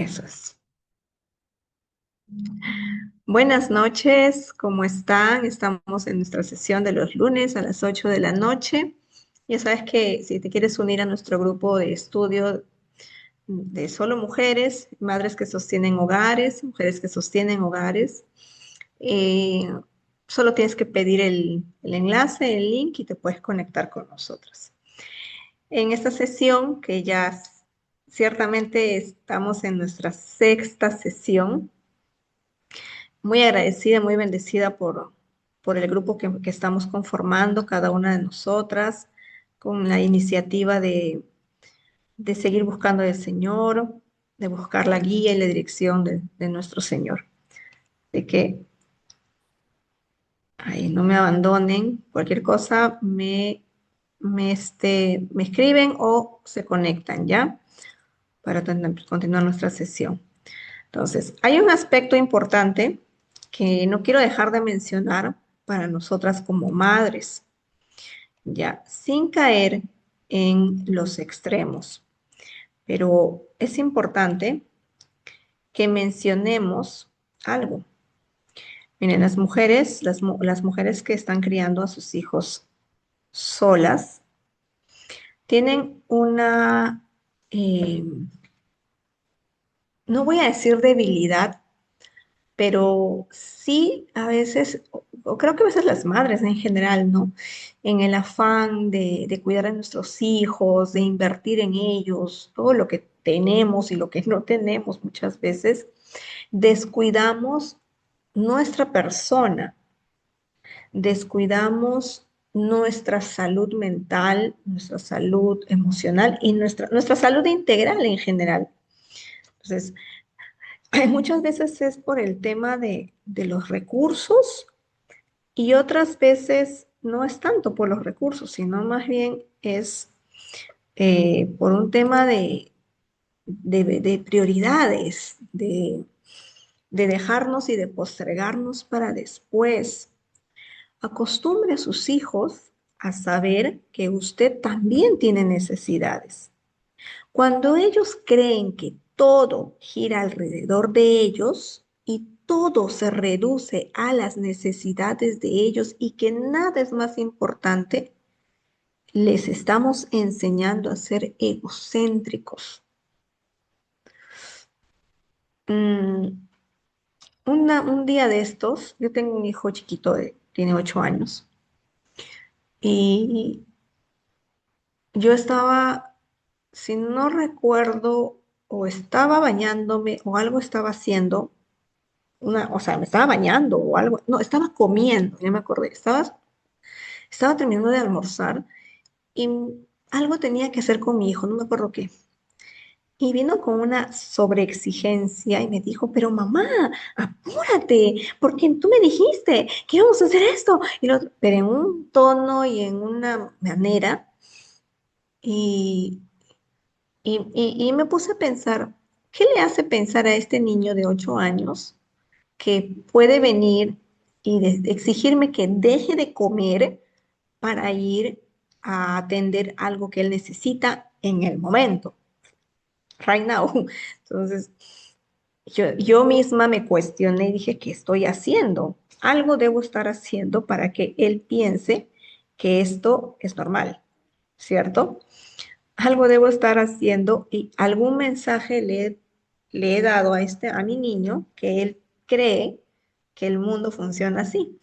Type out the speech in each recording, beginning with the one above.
Eso es. Buenas noches, ¿cómo están? Estamos en nuestra sesión de los lunes a las 8 de la noche. Ya sabes que si te quieres unir a nuestro grupo de estudio de solo mujeres, madres que sostienen hogares, mujeres que sostienen hogares, eh, solo tienes que pedir el enlace, el link y te puedes conectar con nosotros. En esta sesión, que ciertamente estamos en nuestra sexta sesión, muy agradecida, muy bendecida por el grupo que estamos conformando, cada una de nosotras, con la iniciativa de seguir buscando al Señor, de buscar la guía y la dirección de nuestro Señor. De que ay, no me abandonen, cualquier cosa me escriben o se conectan, ¿ya? Para continuar nuestra sesión. Entonces, hay un aspecto importante que no quiero dejar de mencionar para nosotras como madres, ya, sin caer en los extremos, pero es importante que mencionemos algo. Miren, las mujeres que están criando a sus hijos solas tienen eh, no voy a decir debilidad, pero sí a veces, o creo que a veces las madres en general, ¿no? En el afán de cuidar a nuestros hijos, de invertir en ellos, todo lo que tenemos y lo que no tenemos muchas veces, descuidamos nuestra persona, descuidamos nuestra salud mental, nuestra salud emocional y nuestra salud integral en general. Entonces, muchas veces es por el tema de los recursos y otras veces no es tanto por los recursos, sino más bien es por un tema de prioridades, de dejarnos y de postergarnos para después. Acostumbre a sus hijos a saber que usted también tiene necesidades. Cuando ellos creen que todo gira alrededor de ellos y todo se reduce a las necesidades de ellos y que nada es más importante, les estamos enseñando a ser egocéntricos. Mm, un día de estos, yo tengo un hijo chiquito, tiene 8 años, y yo estaba, si no recuerdo, o estaba bañándome o algo estaba haciendo, o sea, me estaba bañando o algo, no, estaba comiendo, ya me acordé, estaba terminando de almorzar y algo tenía que hacer con mi hijo, no me acuerdo qué. Y vino con una sobreexigencia y me dijo, pero mamá, apúrate, porque tú me dijiste que íbamos a hacer esto. Pero en un tono y en una manera, y, y me puse a pensar, ¿qué le hace pensar a este niño de 8 años que puede venir y exigirme que deje de comer para ir a atender algo que él necesita en el momento, right now? Entonces, yo misma me cuestioné y dije, ¿qué estoy haciendo? Algo debo estar haciendo para que él piense que esto es normal, ¿cierto? Algo debo estar haciendo y algún mensaje le he dado a mi niño que él cree que el mundo funciona así.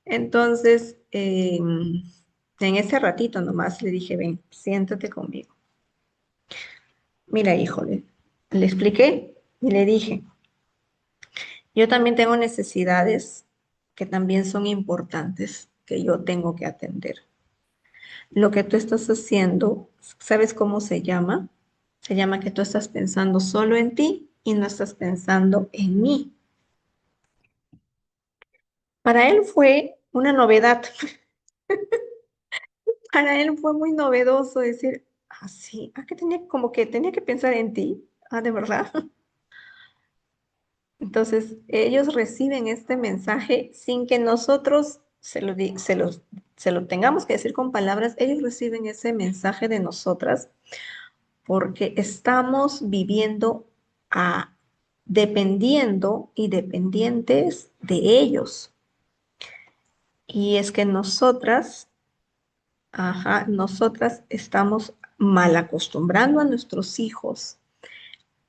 Entonces, en ese ratito nomás le dije, ven, siéntate conmigo. Mira, hijo, le expliqué y le dije, yo también tengo necesidades que también son importantes, que yo tengo que atender. Lo que tú estás haciendo, ¿sabes cómo se llama? Se llama que tú estás pensando solo en ti y no estás pensando en mí. Para él fue una novedad. Para él fue muy novedoso decir, ah, sí, que tenía como que tenía que pensar en ti. Ah, ¿de verdad? Entonces, ellos reciben este mensaje sin que nosotros se lo tengamos que decir con palabras. Ellos reciben ese mensaje de nosotras porque estamos viviendo a, dependiendo y dependientes de ellos. Y es que nosotras, ajá, nosotras estamos mal acostumbrando a nuestros hijos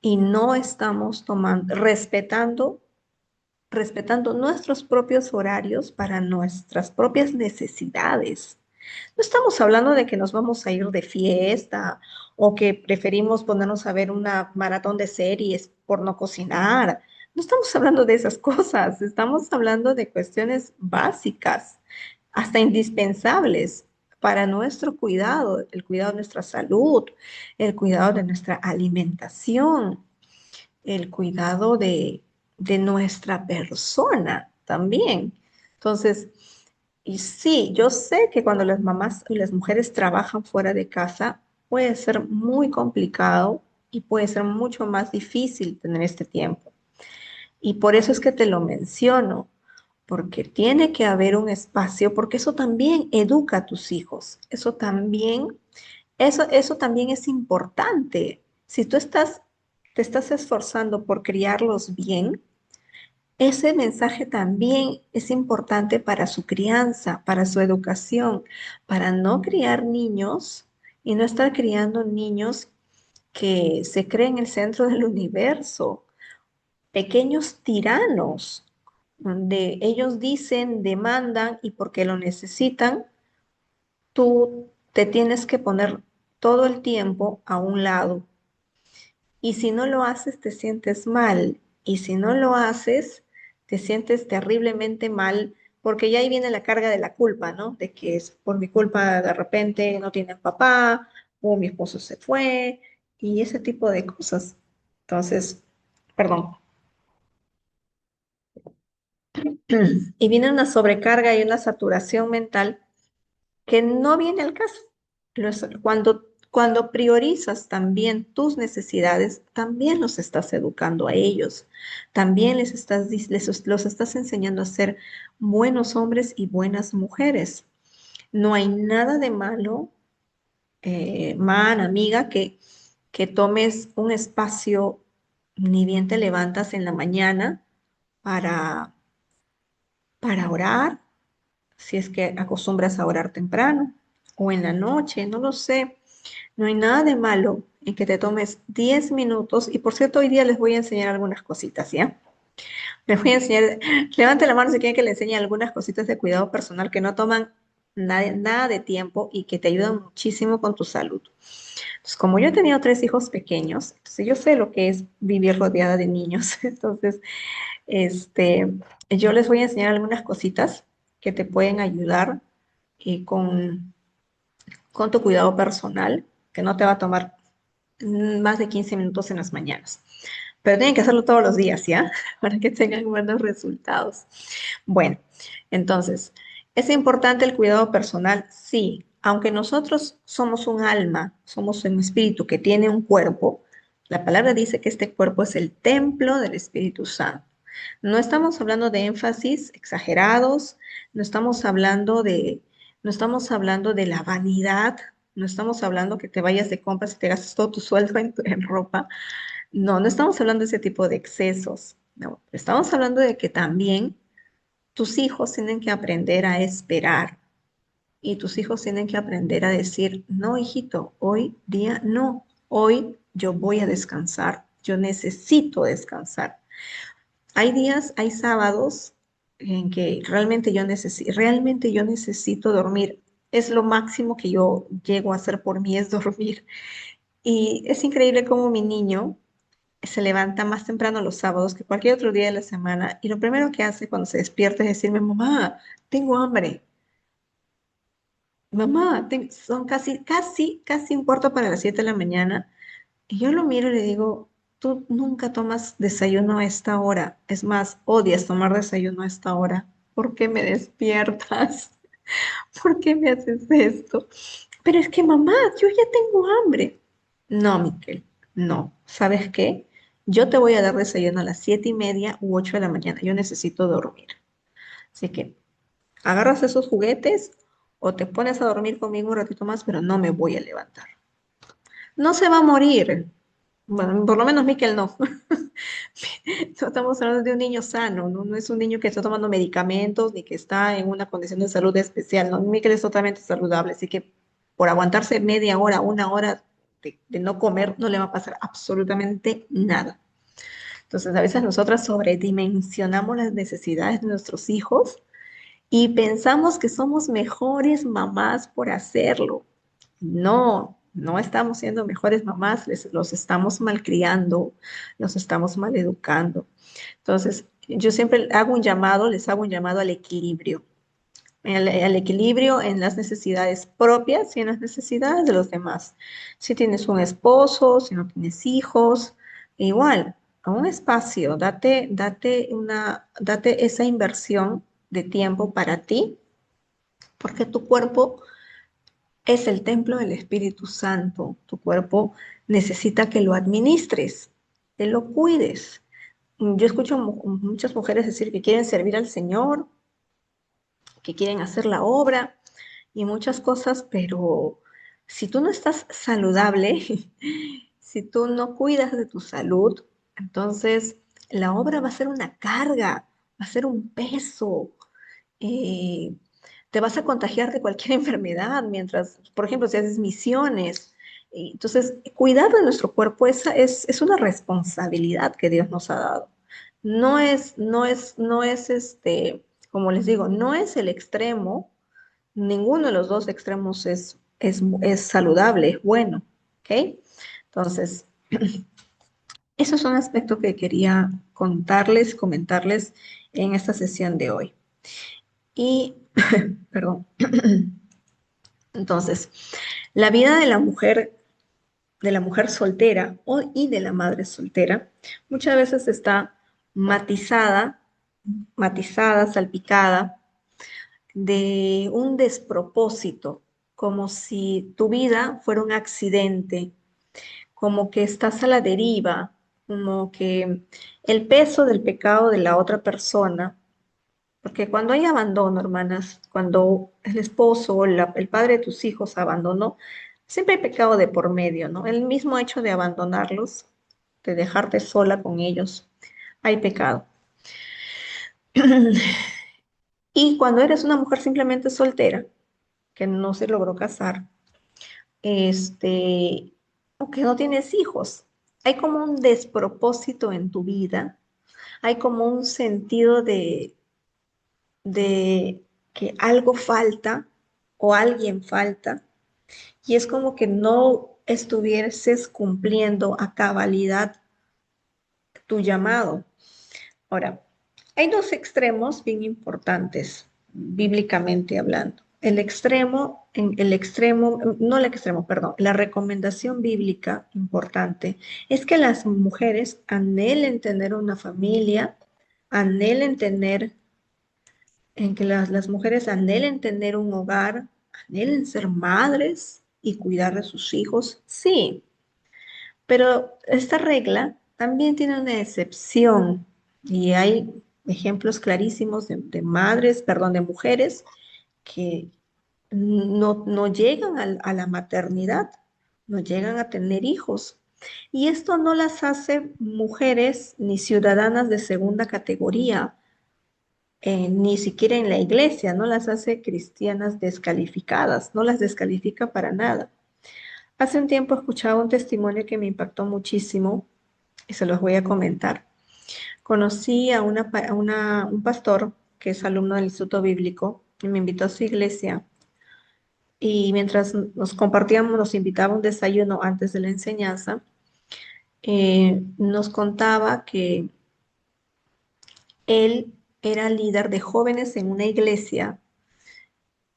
y no estamos tomando, respetando nuestros propios horarios para nuestras propias necesidades. No estamos hablando de que nos vamos a ir de fiesta o que preferimos ponernos a ver una maratón de series por no cocinar. No estamos hablando de esas cosas, estamos hablando de cuestiones básicas, hasta indispensables para nuestro cuidado, el cuidado de nuestra salud, el cuidado de nuestra alimentación, el cuidado de nuestra persona también. Entonces, y sí, yo sé que cuando las mamás y las mujeres trabajan fuera de casa, puede ser muy complicado y puede ser mucho más difícil tener este tiempo. Y por eso es que te lo menciono, porque tiene que haber un espacio, porque eso también educa a tus hijos, eso también es importante. Si tú te estás esforzando por criarlos bien, ese mensaje también es importante para su crianza, para su educación, para no criar niños y no estar criando niños que se creen el centro del universo, pequeños tiranos, donde ellos dicen, demandan y porque lo necesitan, tú te tienes que poner todo el tiempo a un lado. Y si no lo haces, te sientes mal. Y si no lo haces, te sientes terriblemente mal, porque ya ahí viene la carga de la culpa, ¿no? De que es por mi culpa de repente no tienen papá, o mi esposo se fue, y ese tipo de cosas. Entonces, perdón. Y viene una sobrecarga y una saturación mental que no viene al caso. Cuando priorizas también tus necesidades, también los estás educando a ellos, también los estás enseñando a ser buenos hombres y buenas mujeres. No hay nada de malo, amiga, que tomes un espacio, ni bien te levantas en la mañana para, para orar, si es que acostumbras a orar temprano, o en la noche, no lo sé. No hay nada de malo en que te tomes 10 minutos. Y por cierto, hoy día les voy a enseñar algunas cositas, ¿ya? Les voy a enseñar, levante la mano si quieren que le enseñe algunas cositas de cuidado personal que no toman nada de tiempo y que te ayudan muchísimo con tu salud. Entonces, como yo he tenido 3 hijos pequeños, entonces yo sé lo que es vivir rodeada de niños. Entonces, este, yo les voy a enseñar algunas cositas que te pueden ayudar con tu cuidado personal, que no te va a tomar más de 15 minutos en las mañanas. Pero tienen que hacerlo todos los días, ¿ya? Para que tengan buenos resultados. Bueno, entonces, ¿es importante el cuidado personal? Sí, aunque nosotros somos un alma, somos un espíritu que tiene un cuerpo, la palabra dice que este cuerpo es el templo del Espíritu Santo. No estamos hablando de énfasis exagerados, no estamos hablando de, no estamos hablando de la vanidad, no estamos hablando que te vayas de compras y te gastes todo tu sueldo en ropa. No, no estamos hablando de ese tipo de excesos. No, estamos hablando de que también tus hijos tienen que aprender a esperar y tus hijos tienen que aprender a decir, no, hijito, hoy día no, hoy yo voy a descansar, yo necesito descansar. Hay días, hay sábados en que realmente yo necesito dormir. Es lo máximo que yo llego a hacer por mí es dormir. Y es increíble cómo mi niño se levanta más temprano los sábados que cualquier otro día de la semana y lo primero que hace cuando se despierta es decirme, mamá, tengo hambre. Mamá, son casi un cuarto para las 7 de la mañana. Y yo lo miro y le digo, tú nunca tomas desayuno a esta hora. Es más, odias tomar desayuno a esta hora. ¿Por qué me despiertas? ¿Por qué me haces esto? Pero es que mamá, yo ya tengo hambre. No, Miquel, no. ¿Sabes qué? Yo te voy a dar desayuno a las 7:30 u 8 de la mañana. Yo necesito dormir. Así que agarras esos juguetes o te pones a dormir conmigo un ratito más, pero no me voy a levantar. no se va a morir. Bueno, por lo menos Miquel no. No estamos hablando de un niño sano, ¿no? No es un niño que está tomando medicamentos ni que está en una condición de salud especial, ¿no? Miquel es totalmente saludable, así que por aguantarse media hora, una hora de no comer, no le va a pasar absolutamente nada. Entonces, a veces nosotras sobredimensionamos las necesidades de nuestros hijos y pensamos que somos mejores mamás por hacerlo. No, no estamos siendo mejores mamás, los estamos malcriando, los estamos maleducando. Entonces, yo siempre hago un llamado, les hago un llamado al equilibrio en las necesidades propias y en las necesidades de los demás. Si tienes un esposo, si no tienes hijos, igual, a un espacio, date esa inversión de tiempo para ti, porque tu cuerpo es el templo del Espíritu Santo. Tu cuerpo necesita que lo administres, que lo cuides. Yo escucho muchas mujeres decir que quieren servir al Señor, que quieren hacer la obra y muchas cosas, pero si tú no estás saludable, si tú no cuidas de tu salud, entonces la obra va a ser una carga, va a ser un peso. eh, Te vas a contagiar de cualquier enfermedad mientras, por ejemplo, si haces misiones. Entonces, cuidar de nuestro cuerpo es una responsabilidad que Dios nos ha dado. Como les digo, no es el extremo, ninguno de los dos extremos es saludable, es bueno, ¿ok? Entonces, eso es un aspecto que quería contarles, comentarles en esta sesión de hoy. Y, perdón, entonces, la vida de la mujer soltera y de la madre soltera, muchas veces está matizada, salpicada de un despropósito, como si tu vida fuera un accidente, como que estás a la deriva, como que el peso del pecado de la otra persona, porque cuando hay abandono, hermanas, cuando el esposo o el padre de tus hijos abandonó, siempre hay pecado de por medio, ¿no? El mismo hecho de abandonarlos, de dejarte sola con ellos, hay pecado. Y cuando eres una mujer simplemente soltera, que no se logró casar, este, o que no tienes hijos, hay como un despropósito en tu vida, hay como un sentido de que algo falta o alguien falta, y es como que no estuvieses cumpliendo a cabalidad tu llamado. Ahora, hay dos extremos bien importantes, bíblicamente hablando. No el extremo, perdón, la recomendación bíblica importante es que las mujeres anhelen tener una familia, anhelen tener, en que las mujeres anhelen tener un hogar, anhelen ser madres y cuidar de sus hijos, sí, pero esta regla también tiene una excepción y hay ejemplos clarísimos de madres, perdón, de mujeres que no llegan a la maternidad, no llegan a tener hijos. Y esto no las hace mujeres ni ciudadanas de segunda categoría, ni siquiera en la iglesia, no las hace cristianas descalificadas, no las descalifica para nada. Hace un tiempo escuchaba un testimonio que me impactó muchísimo y se los voy a comentar. Conocí a un pastor que es alumno del Instituto Bíblico y me invitó a su iglesia y mientras nos compartíamos, nos invitaba a un desayuno antes de la enseñanza, nos contaba que él era líder de jóvenes en una iglesia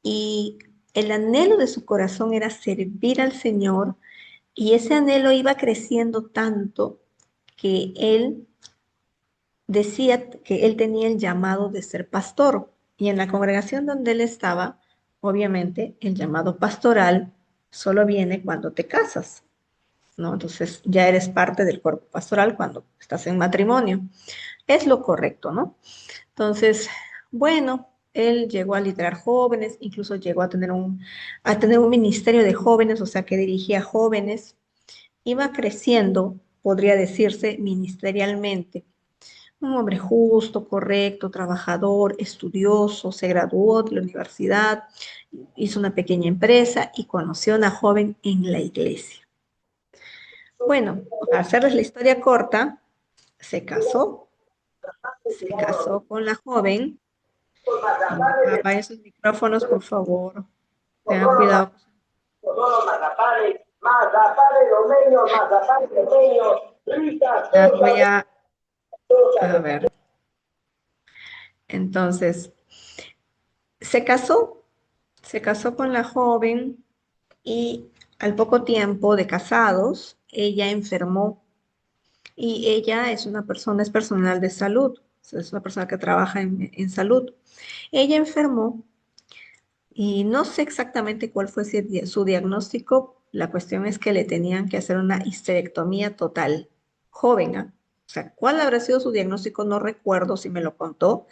y el anhelo de su corazón era servir al Señor y ese anhelo iba creciendo tanto que él decía que él tenía el llamado de ser pastor y en la congregación donde él estaba, obviamente el llamado pastoral solo viene cuando te casas, ¿no? Entonces ya eres parte del cuerpo pastoral cuando estás en matrimonio. Es lo correcto, ¿no? Entonces, bueno, él llegó a liderar jóvenes, incluso llegó a tener un ministerio de jóvenes, o sea, que dirigía jóvenes. iba creciendo, podría decirse, ministerialmente. Un hombre justo, correcto, trabajador, estudioso, se graduó de la universidad, hizo una pequeña empresa y conoció a una joven en la iglesia. Bueno, para hacerles la historia corta, se casó, se casó con la joven. Apague sus micrófonos, por favor. Tengan cuidado. Mazapanes romeños, mazapanes pequeños, ricas, Ya voy cosas, a ver. Entonces, se casó, se casó con la joven y al poco tiempo de casados, ella enfermó y ella es una persona, es personal de salud, o sea, es una persona que trabaja en salud. Ella enfermó y no sé exactamente cuál fue su diagnóstico. La cuestión es que le tenían que hacer una histerectomía total, joven, ¿ah? O sea, ¿cuál habrá sido su diagnóstico? No recuerdo si me lo contó,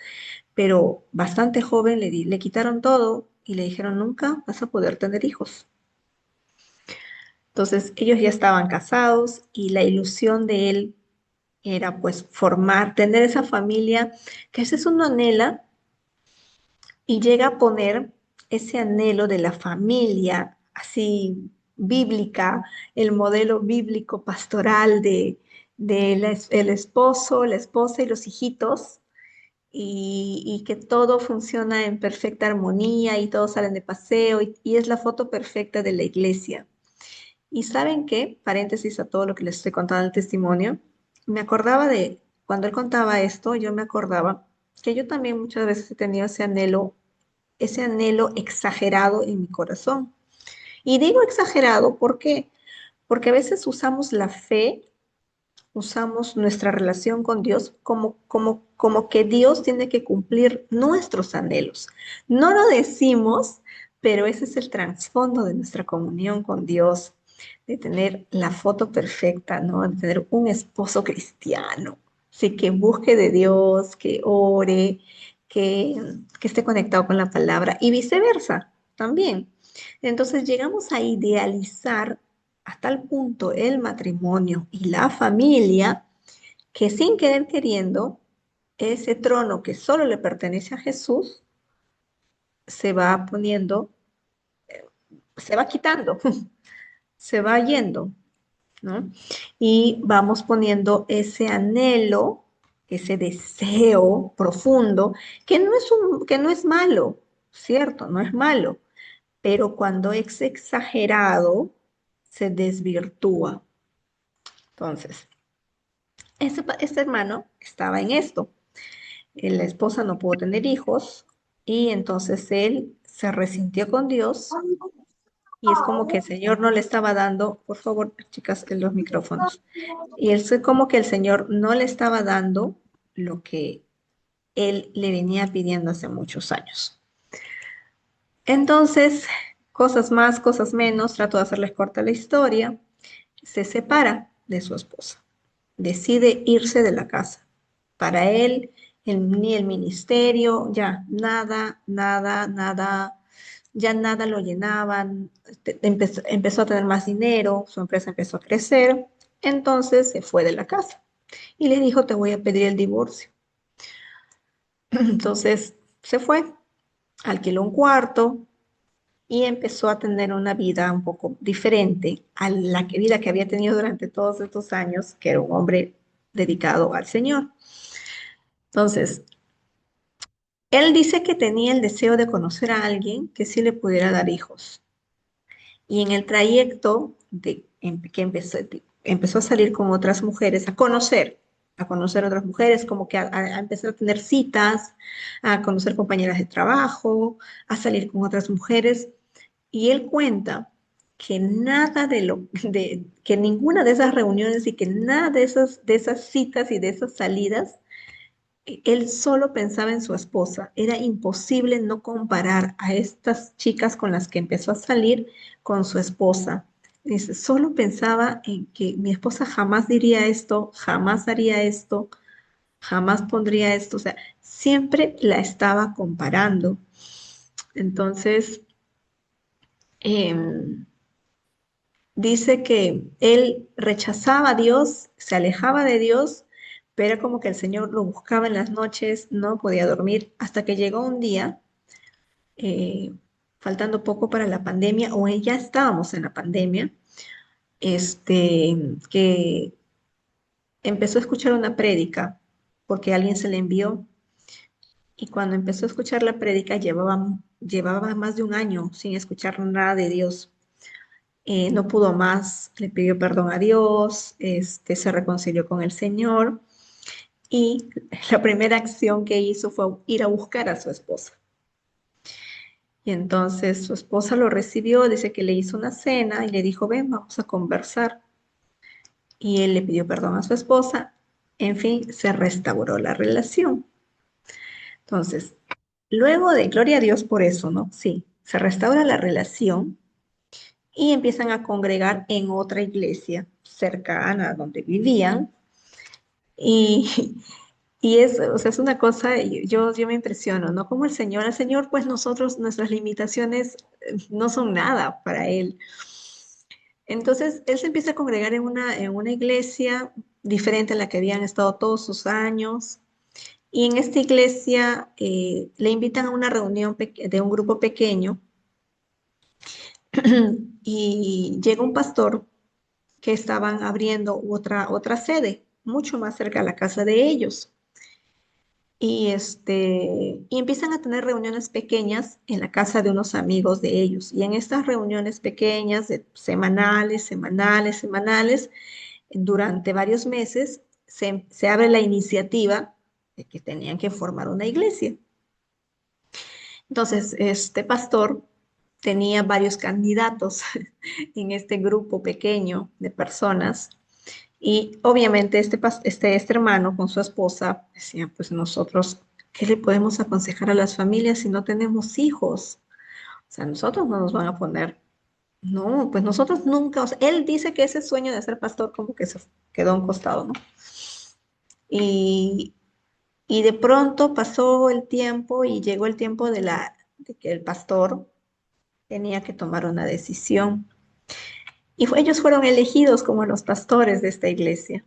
pero bastante joven le quitaron todo y le dijeron, nunca vas a poder tener hijos. Entonces, ellos ya estaban casados y la ilusión de él era pues formar, tener esa familia que a veces uno anhela y llega a poner ese anhelo de la familia así bíblica, el modelo bíblico pastoral de el esposo, la esposa y los hijitos, y que todo funciona en perfecta armonía y todos salen de paseo y es la foto perfecta de la iglesia. Y ¿saben qué? Paréntesis a todo lo que les estoy contando en el testimonio. Me acordaba de, cuando él contaba esto, yo me acordaba que yo también muchas veces he tenido ese anhelo exagerado en mi corazón. Y digo exagerado, ¿por qué? Porque a veces usamos la fe, usamos nuestra relación con Dios como que Dios tiene que cumplir nuestros anhelos. No lo decimos, pero ese es el trasfondo de nuestra comunión con Dios, de tener la foto perfecta, ¿no? De tener un esposo cristiano, sí, que busque de Dios, que ore, que, que esté conectado con la palabra y viceversa también. Entonces llegamos a idealizar a tal punto el matrimonio y la familia que sin querer queriendo, ese trono que solo le pertenece a Jesús se va poniendo, se va quitando, se va yendo, ¿no? Y vamos poniendo ese anhelo, ese deseo profundo, que no es malo, ¿cierto? No es malo, pero cuando es exagerado, se desvirtúa. Entonces, este hermano estaba en esto. La esposa no pudo tener hijos y entonces él se resintió con Dios y es como que el Señor no le estaba dando, por favor, chicas, en los micrófonos, y es como que el Señor no le estaba dando lo que él le venía pidiendo hace muchos años. Entonces, cosas más, cosas menos, trato de hacerles corta la historia, se separa de su esposa, decide irse de la casa. Para él, ni el ministerio, ya nada, nada, nada, ya nada lo llenaban, empezó a tener más dinero, su empresa empezó a crecer, entonces se fue de la casa y le dijo, te voy a pedir el divorcio. Entonces se fue, alquiló un cuarto, y empezó a tener una vida un poco diferente a la vida que había tenido durante todos estos años, que era un hombre dedicado al Señor. Entonces, él dice que tenía el deseo de conocer a alguien que sí le pudiera dar hijos. Y en el trayecto que empezó a salir con otras mujeres, a conocer otras mujeres, como que a empezar a tener citas, a conocer compañeras de trabajo, a salir con otras mujeres. Y él cuenta que nada que ninguna de esas reuniones y que nada de esas citas y de esas salidas, él solo pensaba en su esposa. Era imposible no comparar a estas chicas con las que empezó a salir con su esposa. Dice, solo pensaba en que mi esposa jamás diría esto, jamás haría esto, jamás pondría esto. O sea, siempre la estaba comparando. Entonces, em, dice que él rechazaba a Dios, se alejaba de Dios, pero era como que el Señor lo buscaba en las noches, no podía dormir, hasta que llegó un día, eh, faltando poco para la pandemia, o ya estábamos en la pandemia, que empezó a escuchar una prédica, porque alguien se le envió, y cuando empezó a escuchar la prédica llevaba más de un año sin escuchar nada de Dios. No pudo más, le pidió perdón a Dios, se reconcilió con el Señor y la primera acción que hizo fue ir a buscar a su esposa. Y entonces su esposa lo recibió, dice que le hizo una cena y le dijo, ven, vamos a conversar. Y él le pidió perdón a su esposa. En fin, se restauró la relación. Entonces, luego de, gloria a Dios por eso, ¿no? Sí, se restaura la relación y empiezan a congregar en otra iglesia cercana a donde vivían. Y, y es, o sea, es una cosa, yo me impresiono, ¿no? Como el Señor, pues nosotros, nuestras limitaciones no son nada para Él. Entonces, Él se empieza a congregar en una iglesia diferente a la que habían estado todos sus años. Y en esta iglesia le invitan a una reunión de un grupo pequeño y llega un pastor que estaban abriendo otra sede, mucho más cerca de la casa de ellos. Y empiezan a tener reuniones pequeñas en la casa de unos amigos de ellos. Y en estas reuniones pequeñas, semanales, durante varios meses, se abre la iniciativa de que tenían que formar una iglesia. Entonces, este pastor tenía varios candidatos en este grupo pequeño de personas y obviamente este hermano con su esposa decía, pues nosotros, ¿qué le podemos aconsejar a las familias si no tenemos hijos? O sea, nosotros no nos van a poner, no, pues nosotros nunca, o sea, él dice que ese sueño de ser pastor como que se quedó a un costado, ¿no? Y, y de pronto pasó el tiempo y llegó el tiempo de que el pastor tenía que tomar una decisión. Y ellos fueron elegidos como los pastores de esta iglesia.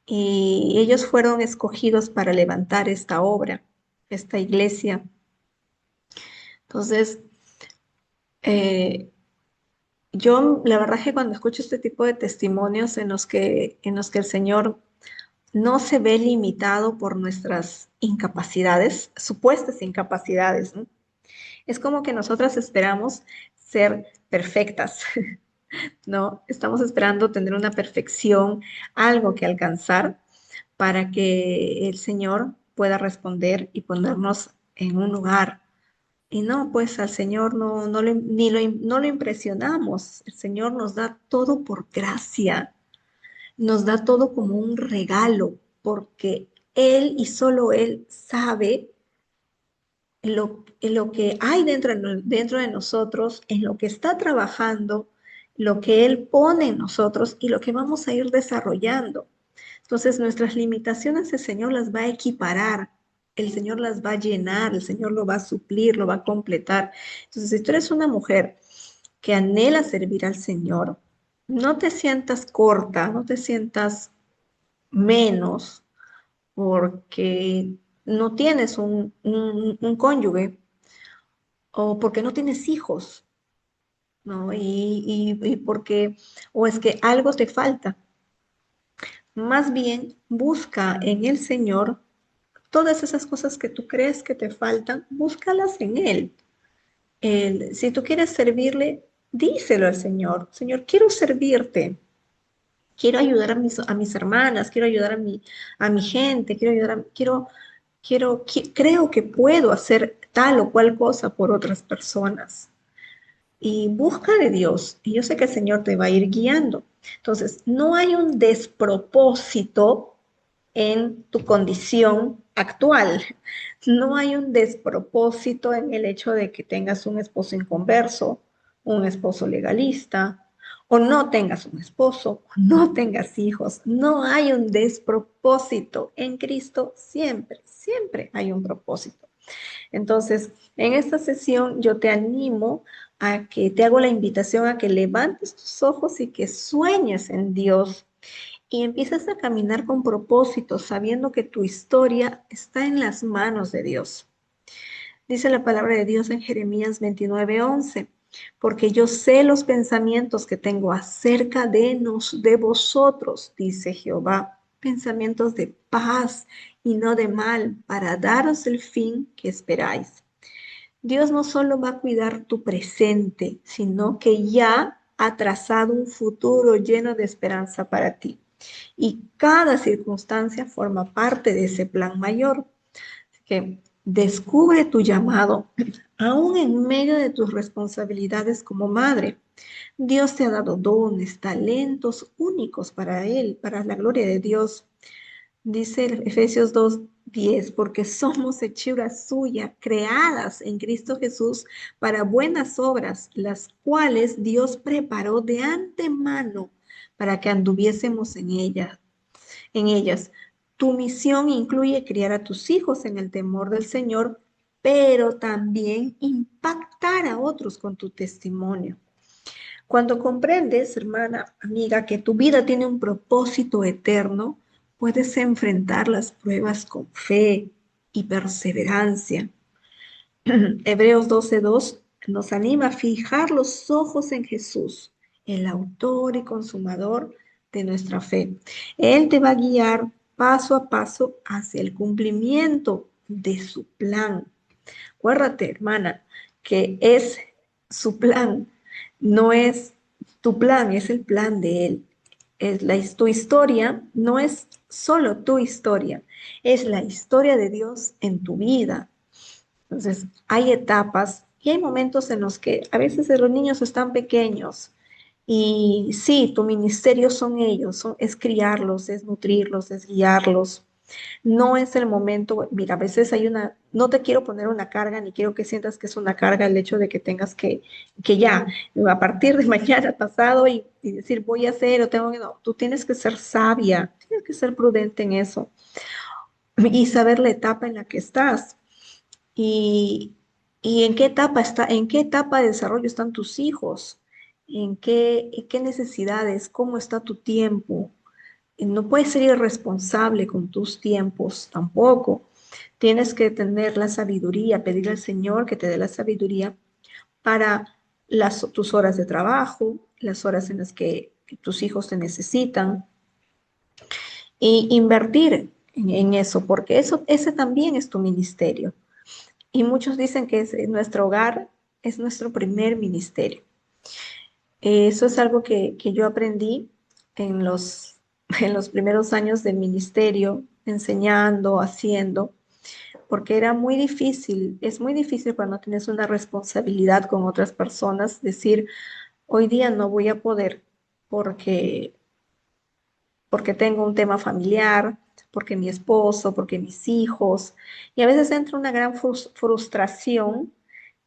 Y ellos fueron escogidos para levantar esta obra, esta iglesia. Entonces, eh, yo la verdad es que cuando escucho este tipo de testimonios en los que el Señor no se ve limitado por nuestras incapacidades, supuestas incapacidades, ¿no? Es como que nosotras esperamos ser perfectas, ¿no? Estamos esperando tener una perfección, algo que alcanzar para que el Señor pueda responder y ponernos en un lugar. Y no, pues al Señor no lo impresionamos. El Señor nos da todo por gracia, nos da todo como un regalo, porque Él y solo Él sabe en lo que hay dentro de nosotros, en lo que está trabajando, lo que Él pone en nosotros y lo que vamos a ir desarrollando. Entonces, nuestras limitaciones el Señor las va a equiparar, el Señor las va a llenar, el Señor lo va a suplir, lo va a completar. Entonces, si tú eres una mujer que anhela servir al Señor, no te sientas corta, no te sientas menos porque no tienes un cónyuge o porque no tienes hijos, ¿no? Y porque, o es que algo te falta. Más bien, busca en el Señor todas esas cosas que tú crees que te faltan, búscalas en Él. Si tú quieres servirle, díselo al Señor. Señor, quiero servirte. Quiero ayudar a mis hermanas, quiero ayudar a mi gente, creo que puedo hacer tal o cual cosa por otras personas. Y busca de Dios. Y yo sé que el Señor te va a ir guiando. Entonces, no hay un despropósito en tu condición actual. No hay un despropósito en el hecho de que tengas un esposo inconverso, un esposo legalista, o no tengas un esposo, o no tengas hijos. No hay un despropósito. En Cristo siempre, siempre hay un propósito. Entonces, en esta sesión yo te animo a que te hago la invitación a que levantes tus ojos y que sueñes en Dios y empiezas a caminar con propósito, sabiendo que tu historia está en las manos de Dios. Dice la palabra de Dios en Jeremías 29:11, porque yo sé los pensamientos que tengo acerca de vosotros, dice Jehová, pensamientos de paz y no de mal, para daros el fin que esperáis. Dios no solo va a cuidar tu presente, sino que ya ha trazado un futuro lleno de esperanza para ti. Y cada circunstancia forma parte de ese plan mayor. Así que descubre tu llamado, aún en medio de tus responsabilidades como madre. Dios te ha dado dones, talentos únicos para Él, para la gloria de Dios. Dice Efesios 2:10, porque somos hechura suya, creadas en Cristo Jesús para buenas obras, las cuales Dios preparó de antemano para que anduviésemos en ellas. Tu misión incluye criar a tus hijos en el temor del Señor, pero también impactar a otros con tu testimonio. Cuando comprendes, hermana, amiga, que tu vida tiene un propósito eterno, puedes enfrentar las pruebas con fe y perseverancia. Hebreos 12:2 nos anima a fijar los ojos en Jesús, el autor y consumador de nuestra fe. Él te va a guiar paso a paso hacia el cumplimiento de su plan. Acuérdate, hermana, que es su plan, no es tu plan, es el plan de Él. Tu historia no es solo tu historia, es la historia de Dios en tu vida. Entonces, hay etapas y hay momentos en los que a veces los niños están pequeños y sí, tu ministerio son ellos, es criarlos, es nutrirlos, es guiarlos. No es el momento, mira, a veces no te quiero poner una carga, ni quiero que sientas que es una carga el hecho de que tengas que ya, a partir de mañana pasado y decir voy a hacer o tengo que, no, tú tienes que ser sabia, tienes que ser prudente en eso y saber la etapa en la que estás y, y en qué etapa de desarrollo están tus hijos, en qué necesidades, cómo está tu tiempo. No puedes ser irresponsable con tus tiempos tampoco. Tienes que tener la sabiduría, pedirle al Señor que te dé la sabiduría para tus horas de trabajo, las horas en las que tus hijos te necesitan, y invertir en eso, porque ese también es tu ministerio. Y muchos dicen que nuestro hogar es nuestro primer ministerio. Eso es algo que yo aprendí en los, en los primeros años del ministerio, enseñando, haciendo, porque era muy difícil, es muy difícil cuando tienes una responsabilidad con otras personas, decir, hoy día no voy a poder porque, porque tengo un tema familiar, porque mi esposo, porque mis hijos, y a veces entra una gran frustración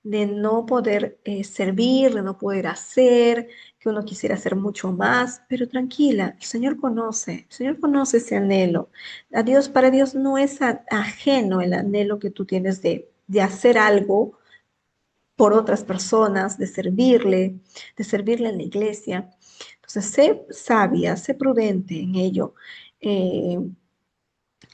de no poder servir, de no poder hacer, que uno quisiera hacer mucho más, pero tranquila, el Señor conoce ese anhelo. Para Dios no es ajeno el anhelo que tú tienes de hacer algo por otras personas, de servirle en la iglesia. Entonces, sé sabia, sé prudente en ello. Eh,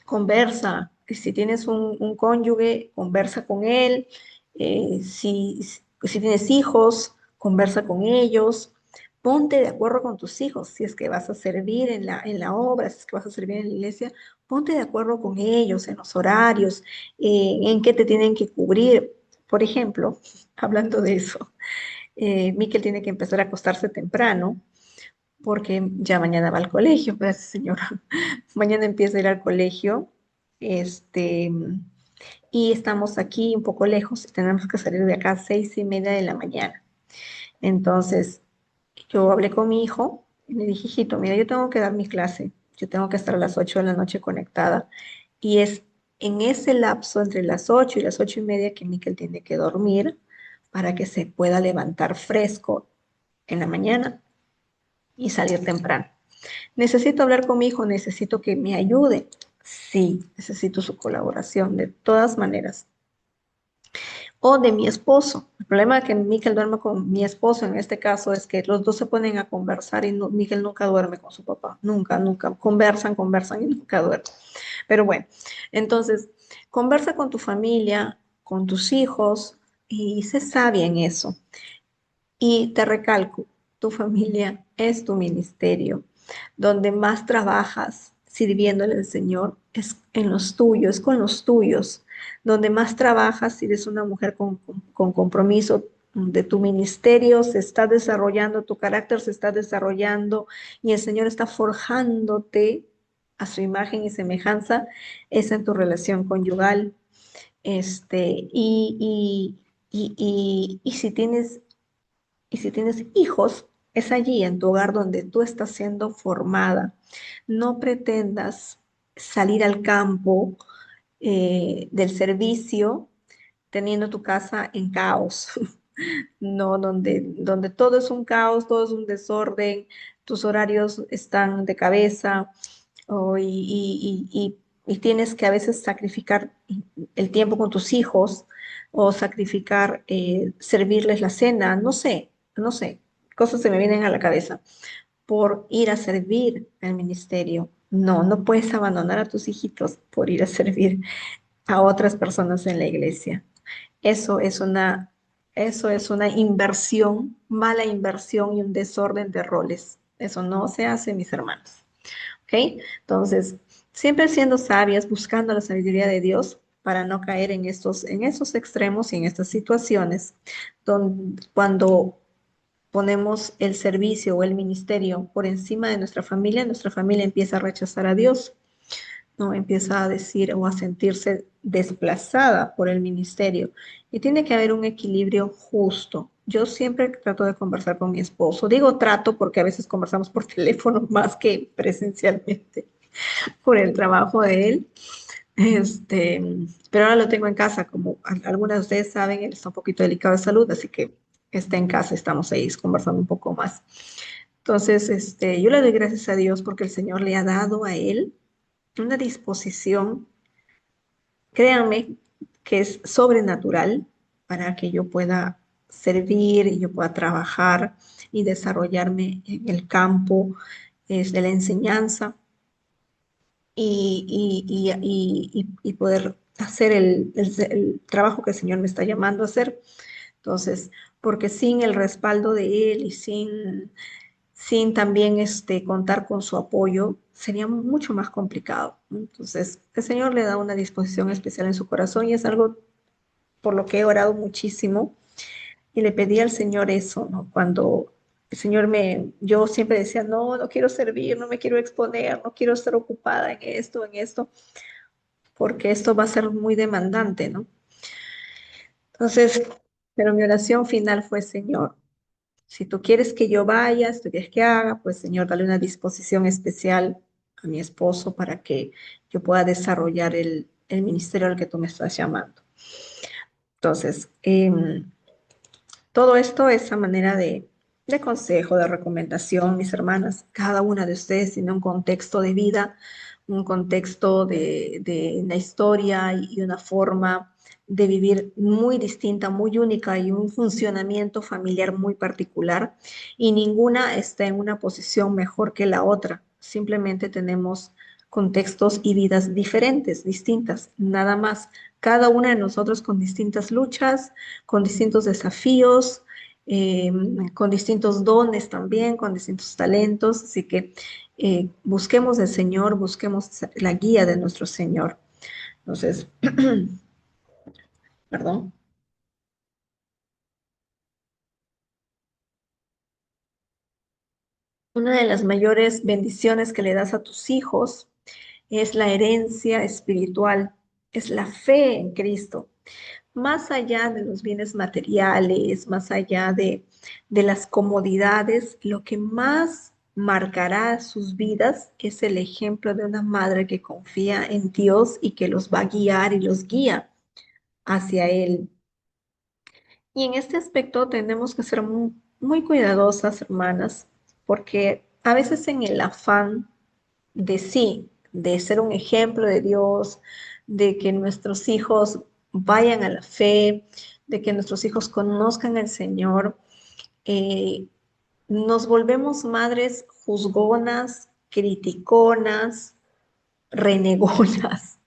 Conversa, si tienes un cónyuge, conversa con él, si tienes hijos, conversa con ellos, ponte de acuerdo con tus hijos, si es que vas a servir en la obra, si es que vas a servir en la iglesia, ponte de acuerdo con ellos en los horarios, en qué te tienen que cubrir. Por ejemplo, hablando de eso, Miquel tiene que empezar a acostarse temprano porque ya mañana va al colegio, gracias señora. Mañana empieza a ir al colegio, este, y estamos aquí un poco lejos y tenemos que salir de acá a 6:30 de la mañana. Entonces, yo hablé con mi hijo y le dije, hijito, mira, yo tengo que dar mi clase, yo tengo que estar a las 8 de la noche conectada y es en ese lapso entre las 8 y las 8:30 que Miquel tiene que dormir para que se pueda levantar fresco en la mañana y salir temprano. Necesito hablar con mi hijo, necesito que me ayude. Sí, necesito su colaboración de todas maneras. o de mi esposo. El problema de que Miquel duerme con mi esposo en este caso es que los dos se ponen a conversar y Miquel nunca duerme con su papá, nunca, nunca. Conversan, conversan y nunca duerme. Pero bueno, entonces, conversa con tu familia, con tus hijos y sé sabia en eso. Y te recalco, tu familia es tu ministerio. Donde más trabajas sirviéndole al Señor es en los tuyos, es con los tuyos. Donde más trabajas, si eres una mujer con compromiso de tu ministerio, se está desarrollando, tu carácter se está desarrollando y el Señor está forjándote a su imagen y semejanza, es en tu relación conyugal. Y si tienes y si tienes hijos, es allí en tu hogar donde tú estás siendo formada. No pretendas salir al campo del servicio teniendo tu casa en caos. No, donde todo es un caos, todo es un desorden, tus horarios están de cabeza y tienes que a veces sacrificar el tiempo con tus hijos o sacrificar servirles la cena, no sé, cosas se me vienen a la cabeza por ir a servir al ministerio. No, no puedes abandonar a tus hijitos por ir a servir a otras personas en la iglesia. Eso es una, eso es una inversión, mala inversión y un desorden de roles. Eso no se hace, mis hermanos. ¿Ok? Entonces, siempre siendo sabias, buscando la sabiduría de Dios para no caer en estos extremos y en estas situaciones cuando ponemos el servicio o el ministerio por encima de nuestra familia empieza a rechazar a Dios, ¿no? Empieza a decir o a sentirse desplazada por el ministerio. Y tiene que haber un equilibrio justo. Yo siempre trato de conversar con mi esposo. Digo trato porque a veces conversamos por teléfono más que presencialmente por el trabajo de él. Este, pero ahora lo tengo en casa, como algunas de ustedes saben, él está un poquito delicado de salud, así que está en casa, estamos ahí conversando un poco más. Entonces, yo le doy gracias a Dios porque el Señor le ha dado a él una disposición, créanme, que es sobrenatural para que yo pueda servir y yo pueda trabajar y desarrollarme en el campo de la enseñanza y poder hacer el trabajo que el Señor me está llamando a hacer. Entonces, porque sin el respaldo de Él y sin también contar con su apoyo, sería mucho más complicado, ¿no? Entonces, el Señor le da una disposición especial en su corazón y es algo por lo que he orado muchísimo y le pedí al Señor eso, ¿no? Cuando el Señor yo siempre decía, no, no quiero servir, no me quiero exponer, no quiero estar ocupada en esto, porque esto va a ser muy demandante, ¿no? Entonces, pero mi oración final fue, Señor, si tú quieres que yo vaya, si tú quieres que haga, pues Señor, dale una disposición especial a mi esposo para que yo pueda desarrollar el ministerio al que tú me estás llamando. Entonces, todo esto es a manera de consejo, de recomendación, mis hermanas. Cada una de ustedes tiene un contexto de vida, un contexto de la historia y una forma de vivir muy distinta, muy única y un funcionamiento familiar muy particular. Y ninguna está en una posición mejor que la otra. Simplemente tenemos contextos y vidas diferentes, distintas, nada más. Cada una de nosotros con distintas luchas, con distintos desafíos, eh, con distintos dones también, con distintos talentos. Así que busquemos del Señor, busquemos la guía de nuestro Señor. Entonces, perdón. Una de las mayores bendiciones que le das a tus hijos es la herencia espiritual, es la fe en Cristo. Más allá de los bienes materiales, más allá de las comodidades, lo que más marcará sus vidas es el ejemplo de una madre que confía en Dios y que los va a guiar y los guía hacia Él. Y en este aspecto tenemos que ser muy cuidadosas, hermanas, porque a veces en el afán de sí, de ser un ejemplo de Dios, de que nuestros hijos vayan a la fe, de que nuestros hijos conozcan al Señor, eh, nos volvemos madres juzgonas, criticonas, renegonas,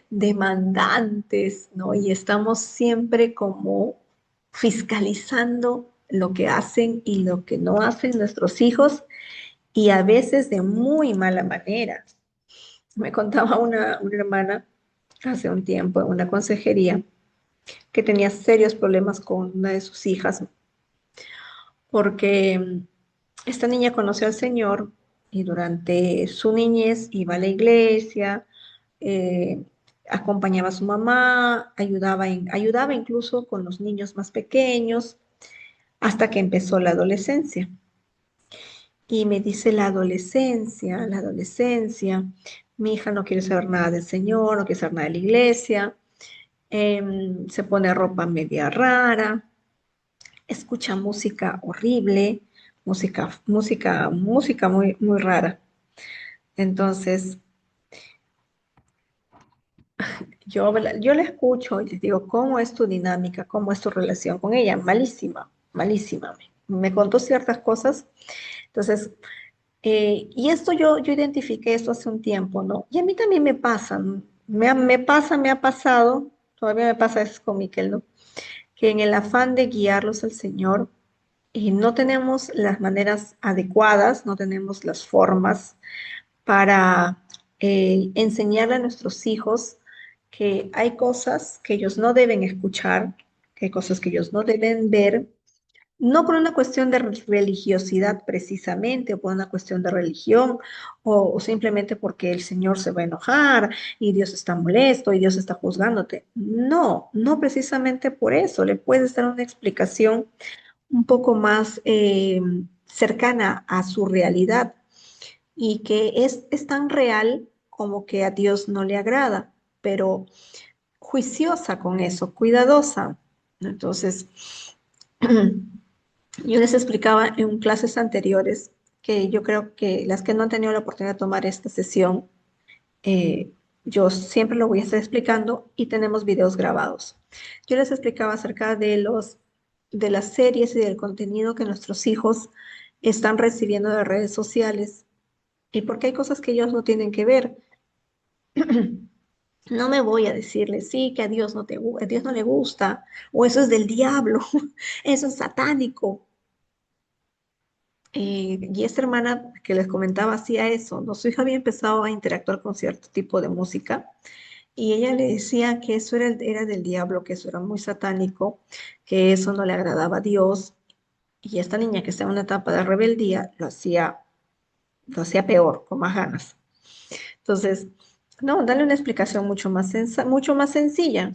demandantes, ¿no? Y estamos siempre como fiscalizando lo que hacen y lo que no hacen nuestros hijos y a veces de muy mala manera. Me contaba una hermana hace un tiempo en una consejería que tenía serios problemas con una de sus hijas porque esta niña conoció al Señor y durante su niñez iba a la iglesia, eh, acompañaba a su mamá, ayudaba incluso con los niños más pequeños, hasta que empezó la adolescencia. Y me dice la adolescencia, mi hija no quiere saber nada del Señor, no quiere saber nada de la iglesia, se pone ropa media rara, escucha música horrible, música muy, muy rara. Entonces, yo la escucho y les digo, ¿cómo es tu dinámica? ¿Cómo es tu relación con ella? Malísima, malísima. Me contó ciertas cosas. Entonces, y esto yo identifiqué esto hace un tiempo, ¿no? Y a mí también me pasa, ¿no? Me ha pasado, todavía me pasa eso con Miquel, ¿no? Que en el afán de guiarlos al Señor, no tenemos las maneras adecuadas, no tenemos las formas para enseñarle a nuestros hijos que hay cosas que ellos no deben escuchar, que hay cosas que ellos no deben ver, no por una cuestión de religiosidad precisamente, o por una cuestión de religión, o simplemente porque el Señor se va a enojar y Dios está molesto y Dios está juzgándote. No, no precisamente por eso. Le puedes dar una explicación un poco más cercana a su realidad y que es tan real como que a Dios no le agrada, pero juiciosa con eso, cuidadosa. Entonces, yo les explicaba en clases anteriores que yo creo que las que no han tenido la oportunidad de tomar esta sesión, eh, yo siempre lo voy a estar explicando y tenemos videos grabados. Yo les explicaba acerca de las series y del contenido que nuestros hijos están recibiendo de redes sociales y porque hay cosas que ellos no tienen que ver. No me voy a decirle, sí, que a Dios a Dios no le gusta, o eso es del diablo, eso es satánico. Y esta hermana que les comentaba hacía eso, ¿no? Su hija había empezado a interactuar con cierto tipo de música y ella le decía que eso era del diablo, que eso era muy satánico, que eso no le agradaba a Dios. Y esta niña que está en una etapa de rebeldía lo hacía peor, con más ganas. Entonces, no, dale una explicación mucho más sencilla,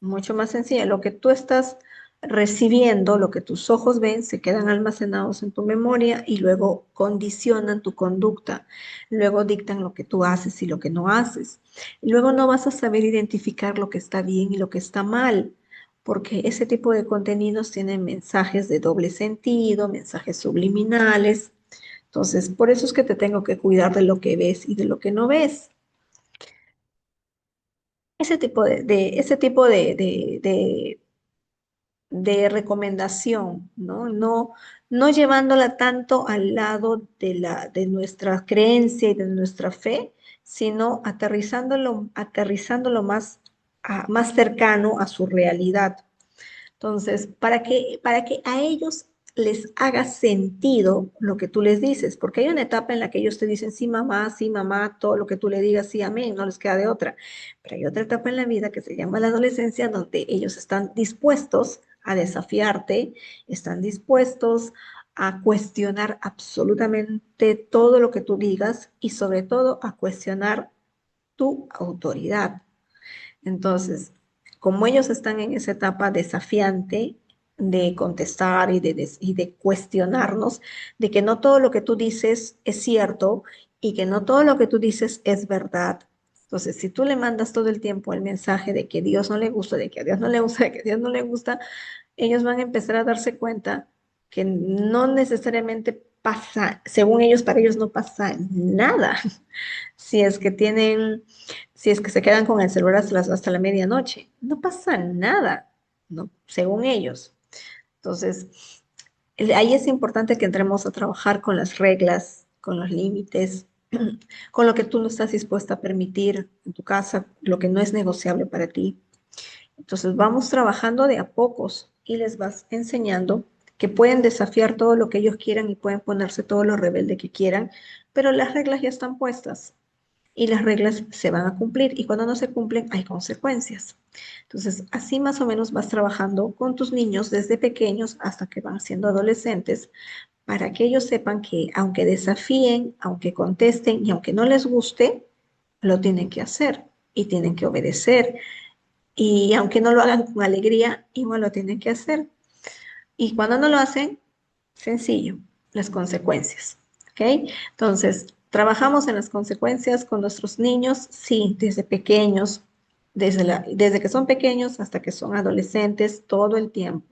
mucho más sencilla. Lo que tú estás recibiendo, lo que tus ojos ven, se quedan almacenados en tu memoria y luego condicionan tu conducta. Luego dictan lo que tú haces y lo que no haces. Y luego no vas a saber identificar lo que está bien y lo que está mal, porque ese tipo de contenidos tienen mensajes de doble sentido, mensajes subliminales. Entonces, por eso es que te tengo que cuidar de lo que ves y de lo que no ves. Ese tipo de recomendación, ¿no? No, no llevándola tanto al lado de nuestra creencia y de nuestra fe, sino aterrizándolo más, más cercano a su realidad. Entonces, para que a ellos les haga sentido lo que tú les dices, porque hay una etapa en la que ellos te dicen, sí, mamá, todo lo que tú le digas, sí, amén, no les queda de otra. Pero hay otra etapa en la vida que se llama la adolescencia, donde ellos están dispuestos a desafiarte, están dispuestos a cuestionar absolutamente todo lo que tú digas y sobre todo a cuestionar tu autoridad. Entonces, como ellos están en esa etapa desafiante de contestar y de cuestionarnos, de que no todo lo que tú dices es cierto y que no todo lo que tú dices es verdad. Entonces, si tú le mandas todo el tiempo el mensaje de que Dios no le gusta, de que a Dios no le gusta, de que a Dios no le gusta, ellos van a empezar a darse cuenta que no necesariamente pasa, según ellos, para ellos no pasa nada si es que tienen, si es que se quedan con el celular hasta la medianoche. No pasa nada. ¿no? Según ellos. Entonces, ahí es importante que entremos a trabajar con las reglas, con los límites, con lo que tú no estás dispuesta a permitir en tu casa, lo que no es negociable para ti. Entonces vamos trabajando de a pocos y les vas enseñando que pueden desafiar todo lo que ellos quieran y pueden ponerse todo lo rebelde que quieran, pero las reglas ya están puestas y las reglas se van a cumplir y cuando no se cumplen hay consecuencias. Entonces, así más o menos vas trabajando con tus niños desde pequeños hasta que van siendo adolescentes para que ellos sepan que aunque desafíen, aunque contesten y aunque no les guste, lo tienen que hacer y tienen que obedecer. Y aunque no lo hagan con alegría, igual lo tienen que hacer. Y cuando no lo hacen, sencillo, las consecuencias. ¿Ok? Entonces, trabajamos en las consecuencias con nuestros niños, sí, desde pequeños, desde que son pequeños hasta que son adolescentes, todo el tiempo.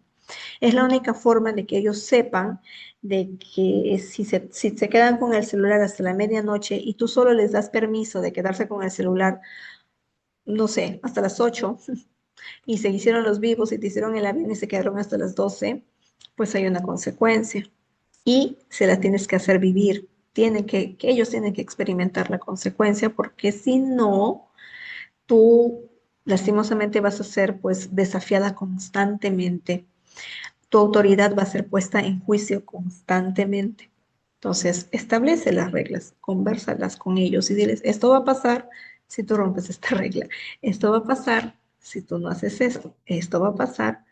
Es la única forma de que ellos sepan de que si se quedan con el celular hasta la medianoche y tú solo les das permiso de quedarse con el celular, no sé, hasta las 8 y se hicieron los vivos y te hicieron el avión y se quedaron hasta las 12, pues hay una consecuencia y se la tienes que hacer vivir. Que ellos tienen que experimentar la consecuencia porque si no, tú lastimosamente vas a ser pues desafiada constantemente. Tu autoridad va a ser puesta en juicio constantemente. Entonces, establece las reglas, convérsalas con ellos y diles, esto va a pasar si tú rompes esta regla, esto va a pasar si tú no haces esto, esto va a pasar.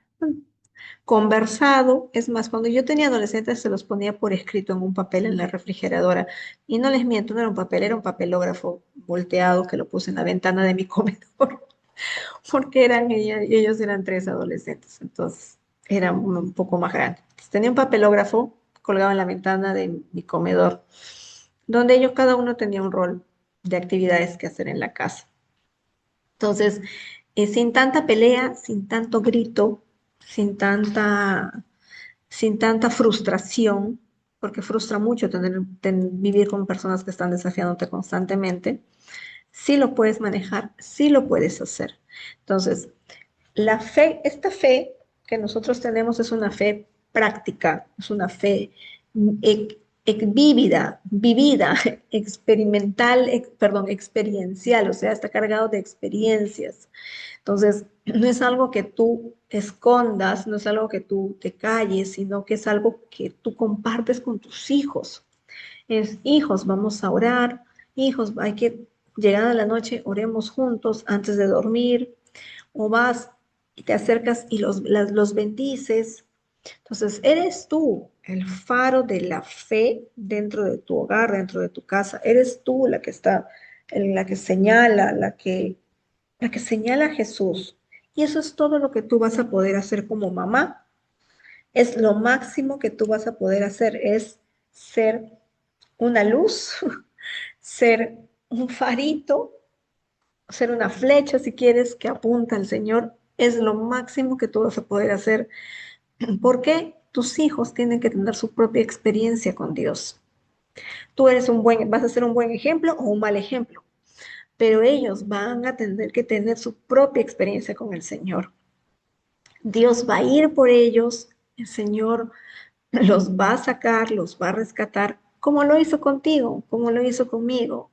Conversado, es más, cuando yo tenía adolescentes se los ponía por escrito en un papel en la refrigeradora y no les miento, no era un papel, era un papelógrafo volteado que lo puse en la ventana de mi comedor porque ellos eran tres adolescentes, entonces era un poco más grande. Entonces, tenía un papelógrafo colgado en la ventana de mi comedor, donde ellos cada uno tenía un rol de actividades que hacer en la casa. Entonces, sin tanta pelea, sin tanto grito, sin tanta, sin tanta frustración, porque frustra mucho vivir con personas que están desafiándote constantemente, sí lo puedes manejar, sí lo puedes hacer. Entonces, la fe, esta fe que nosotros tenemos es una fe práctica, es una fe vivida, experimental, perdón, experiencial, o sea, está cargado de experiencias. Entonces, no es algo que tú escondas, no es algo que tú te calles, sino que es algo que tú compartes con tus hijos. Es, hijos, vamos a orar, hijos, hay que, llegada la noche, oremos juntos antes de dormir, o vas y te acercas y los bendices. Entonces, eres tú el faro de la fe dentro de tu hogar, dentro de tu casa. Eres tú la que está, la que señala, la que señala a Jesús. Y eso es todo lo que tú vas a poder hacer como mamá. Es lo máximo que tú vas a poder hacer, es ser una luz, ser un farito, ser una flecha si quieres que apunta al Señor. Es lo máximo que tú vas a poder hacer porque tus hijos tienen que tener su propia experiencia con Dios. Tú vas a ser un buen ejemplo o un mal ejemplo, pero ellos van a tener que tener su propia experiencia con el Señor. Dios va a ir por ellos, el Señor los va a sacar, los va a rescatar, como lo hizo contigo, como lo hizo conmigo.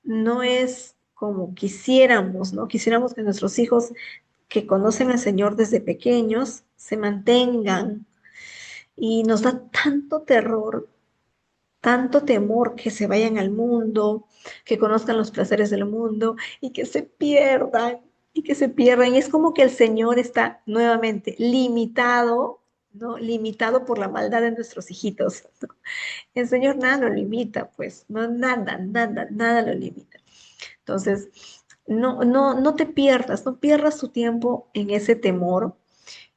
No es como quisiéramos, ¿no? Quisiéramos que nuestros hijos que conocen al Señor desde pequeños se mantengan y nos da tanto terror, tanto temor que se vayan al mundo, que conozcan los placeres del mundo y que se pierdan y que se pierdan. Y es como que el Señor está nuevamente limitado, ¿no? Limitado por la maldad de nuestros hijitos, ¿no? El Señor nada lo limita, pues, no, nada, nada, nada lo limita. Entonces, no te pierdas, no pierdas tu tiempo en ese temor,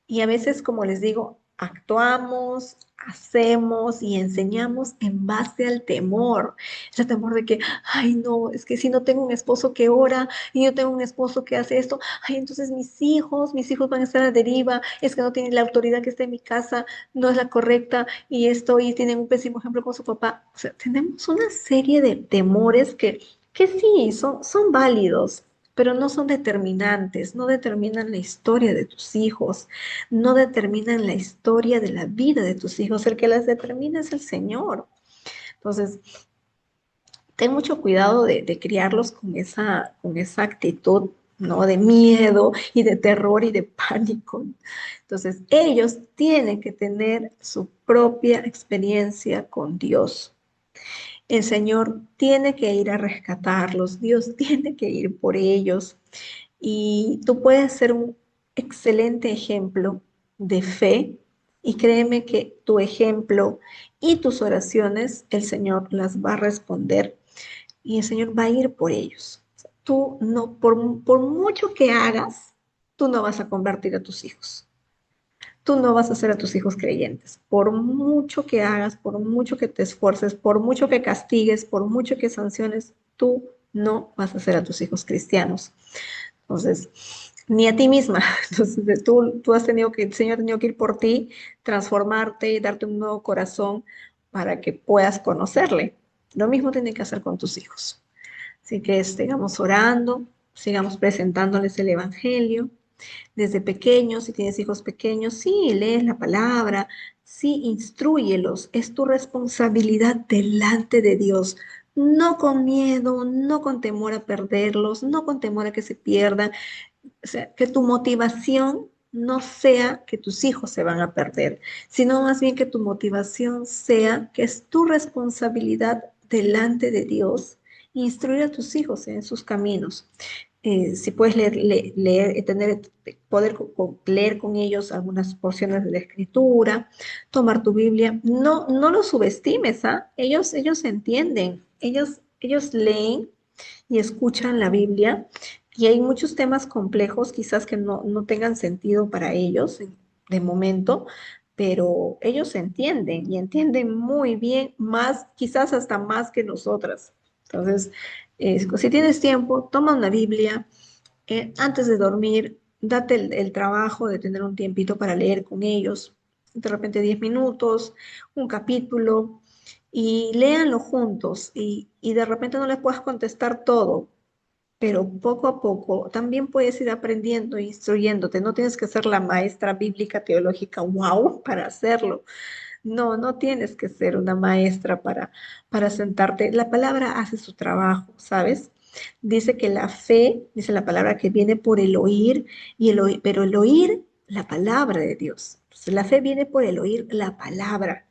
y a veces, como les digo, actuamos, hacemos y enseñamos en base al temor. Ese temor de que, ay, no, es que si no tengo un esposo que ora y yo tengo un esposo que hace esto, ay, entonces mis hijos van a estar a la deriva, es que no tienen la autoridad que está en mi casa, no es la correcta y tienen un pésimo ejemplo con su papá. O sea, tenemos una serie de temores que sí, son válidos, pero no son determinantes, no determinan la historia de tus hijos, no determinan la historia de la vida de tus hijos. El que las determina es el Señor. Entonces, ten mucho cuidado de criarlos con esa actitud, ¿no? De miedo y de terror y de pánico. Entonces, ellos tienen que tener su propia experiencia con Dios. El Señor tiene que ir a rescatarlos, Dios tiene que ir por ellos. Y tú puedes ser un excelente ejemplo de fe y créeme que tu ejemplo y tus oraciones, el Señor las va a responder y el Señor va a ir por ellos. Tú no, por mucho que hagas, tú no vas a convertir a tus hijos. Tú no vas a hacer a tus hijos creyentes. Por mucho que hagas, por mucho que te esfuerces, por mucho que castigues, por mucho que sanciones, tú no vas a hacer a tus hijos cristianos. Entonces, ni a ti misma. Entonces, tú has tenido que, el Señor ha tenido que ir por ti, transformarte y darte un nuevo corazón para que puedas conocerle. Lo mismo tiene que hacer con tus hijos. Así que sigamos orando, sigamos presentándoles el Evangelio. Desde pequeños, si tienes hijos pequeños, sí, lees la palabra, sí, instrúyelos. Es tu responsabilidad delante de Dios. No con miedo, no con temor a perderlos, no con temor a que se pierdan. O sea, que tu motivación no sea que tus hijos se van a perder, sino más bien que tu motivación sea que es tu responsabilidad delante de Dios instruir a tus hijos en sus caminos. Si puedes leer, poder leer con ellos algunas porciones de la escritura, tomar tu Biblia, no los subestimes, ¿ah? Ellos entienden, ellos leen y escuchan la Biblia y hay muchos temas complejos quizás que no tengan sentido para ellos de momento, pero ellos entienden y entienden muy bien, más, quizás hasta más que nosotras. Entonces, si tienes tiempo, toma una Biblia antes de dormir, date el trabajo de tener un tiempito para leer con ellos, de repente 10 minutos, un capítulo, y léanlo juntos y de repente no les puedas contestar todo, pero poco a poco también puedes ir aprendiendo e instruyéndote. No tienes que ser la maestra bíblica teológica, wow, para hacerlo. No tienes que ser una maestra para sentarte. La palabra hace su trabajo, ¿sabes? Dice que la fe, dice la palabra que viene por el oír, pero el oír la palabra de Dios. Entonces, la fe viene por el oír la palabra.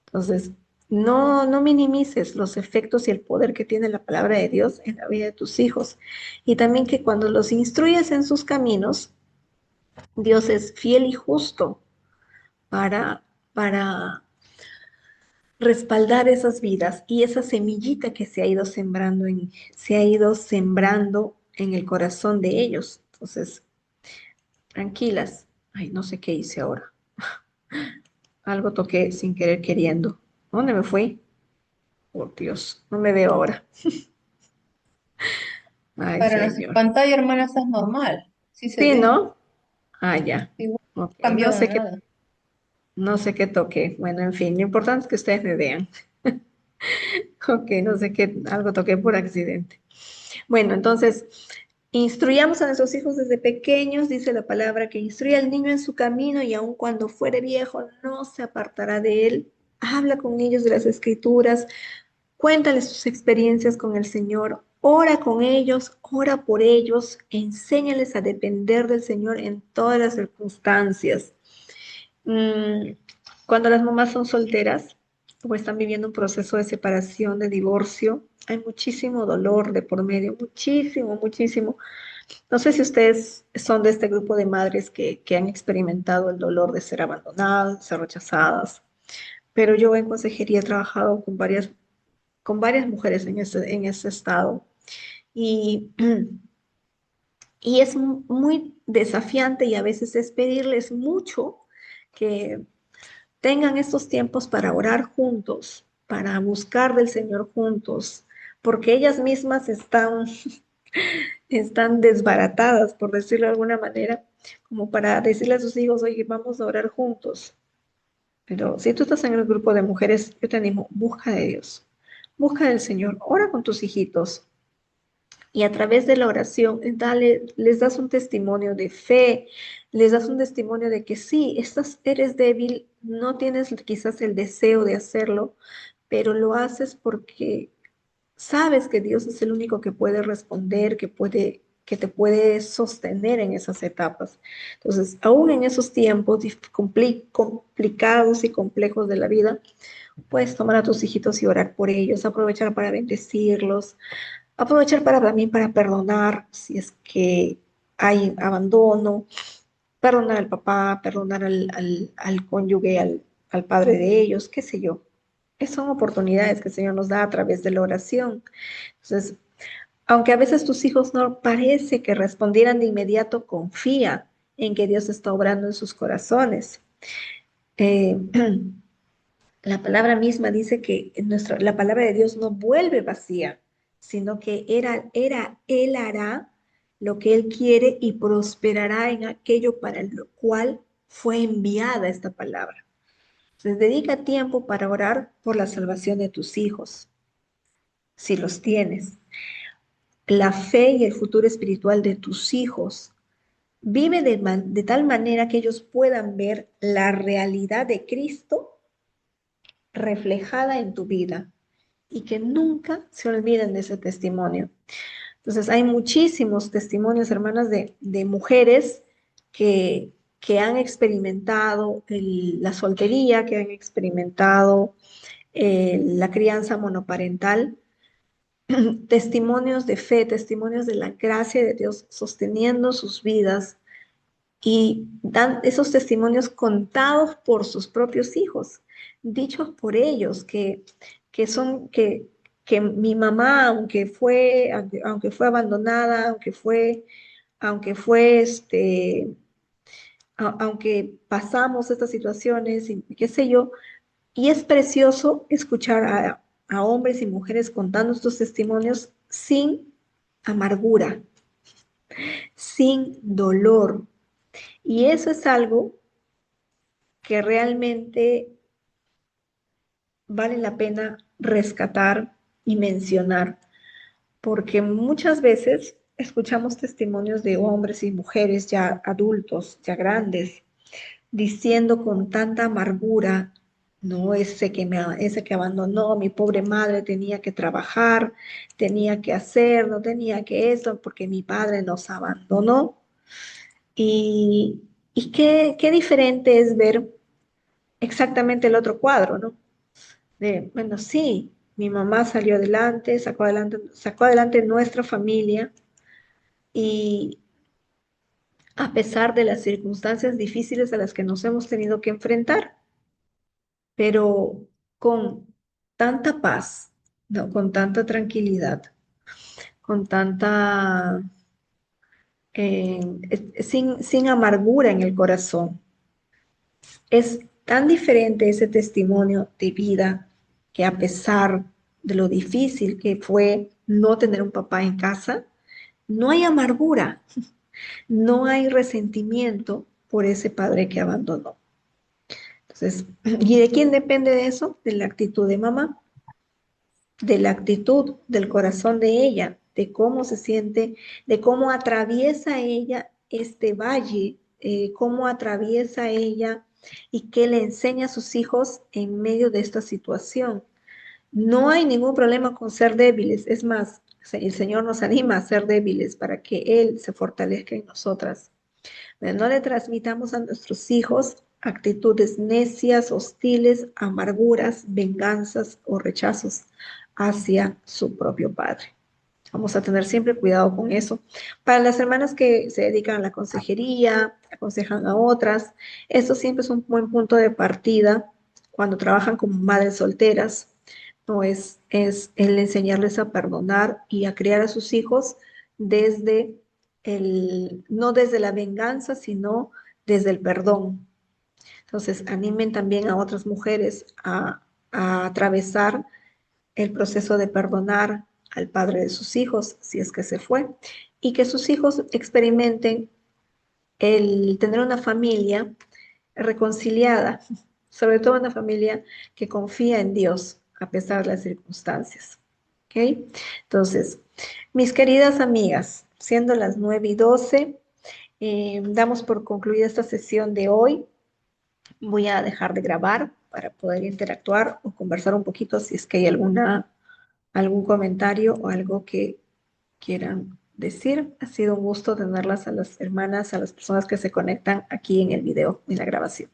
Entonces, no minimices los efectos y el poder que tiene la palabra de Dios en la vida de tus hijos. Y también que cuando los instruyes en sus caminos, Dios es fiel y justo para respaldar esas vidas y esa semillita que se ha ido sembrando en el corazón de ellos. Entonces, tranquilas. Ay, no sé qué hice ahora. Algo toqué sin querer queriendo. ¿Dónde me fui? Por Dios, no me veo ahora. Ay, Para nuestra señor. pantalla, hermana, eso es normal. Sí se Sí, ve. ¿no? Ah, ya. Igual Ok, no ha cambiado nada. no sé qué toqué. Bueno, en fin, lo importante es que ustedes me vean. Ok, no sé qué, algo toqué por accidente. Bueno, entonces, instruyamos a nuestros hijos desde pequeños, dice la palabra, que instruye al niño en su camino y aun cuando fuere viejo no se apartará de él. Habla con ellos de las escrituras, cuéntales sus experiencias con el Señor, ora con ellos, ora por ellos, enséñales a depender del Señor en todas las circunstancias. Mm, Cuando las mamás son solteras o están viviendo un proceso de separación, de divorcio, hay muchísimo dolor de por medio, muchísimo, muchísimo. No sé si ustedes son de este grupo de madres que han experimentado el dolor de ser abandonadas, de ser rechazadas, pero yo en consejería he trabajado con varias mujeres en ese estado y, y es muy desafiante y a veces es pedirles mucho que tengan estos tiempos para orar juntos, para buscar del Señor juntos, porque ellas mismas están desbaratadas, por decirlo de alguna manera, como para decirle a sus hijos, oye, vamos a orar juntos. Pero si tú estás en el grupo de mujeres, yo te animo, busca de Dios, busca del Señor, ora con tus hijitos, Y a través de la oración, les das un testimonio de fe, les das un testimonio de que sí, eres débil, no tienes quizás el deseo de hacerlo, pero lo haces porque sabes que Dios es el único que puede responder, que te puede sostener en esas etapas. Entonces, aún en esos tiempos complicados y complejos de la vida, puedes tomar a tus hijitos y orar por ellos, aprovechar para bendecirlos, aprovechar también para perdonar si es que hay abandono, perdonar al papá, perdonar al cónyuge, al padre de ellos, qué sé yo. Son oportunidades que el Señor nos da a través de la oración. Entonces, aunque a veces tus hijos no parece que respondieran de inmediato, confía en que Dios está obrando en sus corazones. Eh, la palabra misma dice que la palabra de Dios no vuelve vacía, sino que Él hará lo que Él quiere y prosperará en aquello para lo cual fue enviada esta palabra. Entonces, dedica tiempo para orar por la salvación de tus hijos, si los tienes, la fe y el futuro espiritual de tus hijos. Vive de tal manera que ellos puedan ver la realidad de Cristo reflejada en tu vida y que nunca se olviden de ese testimonio. Entonces, hay muchísimos testimonios, hermanas, de mujeres que, que han experimentado la soltería, que han experimentado la crianza monoparental, testimonios de fe, testimonios de la gracia de Dios sosteniendo sus vidas y dan esos testimonios contados por sus propios hijos, dichos por ellos, que son, que mi mamá, aunque fue abandonada, aunque fue aunque pasamos estas situaciones y qué sé yo, y es precioso escuchar a hombres y mujeres contando estos testimonios sin amargura, sin dolor. Y eso es algo que realmente vale la pena rescatar y mencionar, porque muchas veces escuchamos testimonios de hombres y mujeres ya adultos, ya grandes, diciendo con tanta amargura, no, ese que abandonó, mi pobre madre tenía que trabajar, tenía que hacer, no tenía que eso, porque mi padre nos abandonó. Y qué diferente es ver exactamente el otro cuadro, ¿no? Bueno, sí, mi mamá sacó adelante nuestra familia y a pesar de las circunstancias difíciles a las que nos hemos tenido que enfrentar, pero con tanta paz, ¿no? Con tanta tranquilidad, con tanta, eh, sin amargura en el corazón. Es tan diferente ese testimonio de vida que a pesar de lo difícil que fue no tener un papá en casa, no hay amargura, no hay resentimiento por ese padre que abandonó. Entonces, ¿y de quién depende de eso? De la actitud de mamá, de la actitud del corazón de ella, de cómo se siente, de cómo atraviesa ella este valle, cómo atraviesa ella y qué le enseña a sus hijos en medio de esta situación. No hay ningún problema con ser débiles, es más, el Señor nos anima a ser débiles para que Él se fortalezca en nosotras. Pero no le transmitamos a nuestros hijos actitudes necias, hostiles, amarguras, venganzas o rechazos hacia su propio padre. Vamos a tener siempre cuidado con eso. Para las hermanas que se dedican a la consejería, aconsejan a otras, esto siempre es un buen punto de partida cuando trabajan como madres solteras. No es el enseñarles a perdonar y a criar a sus hijos desde no desde la venganza, sino desde el perdón. Entonces, animen también a otras mujeres a atravesar el proceso de perdonar al padre de sus hijos, si es que se fue, y que sus hijos experimenten el tener una familia reconciliada, sobre todo una familia que confía en Dios a pesar de las circunstancias. ¿Ok? Entonces, Mis queridas amigas, siendo las 9:12, damos por concluida esta sesión de hoy. Voy a dejar de grabar para poder interactuar o conversar un poquito si es que hay algún comentario o algo que quieran decir. Ha sido un gusto tenerlas a las hermanas, a las personas que se conectan aquí en el video, en la grabación.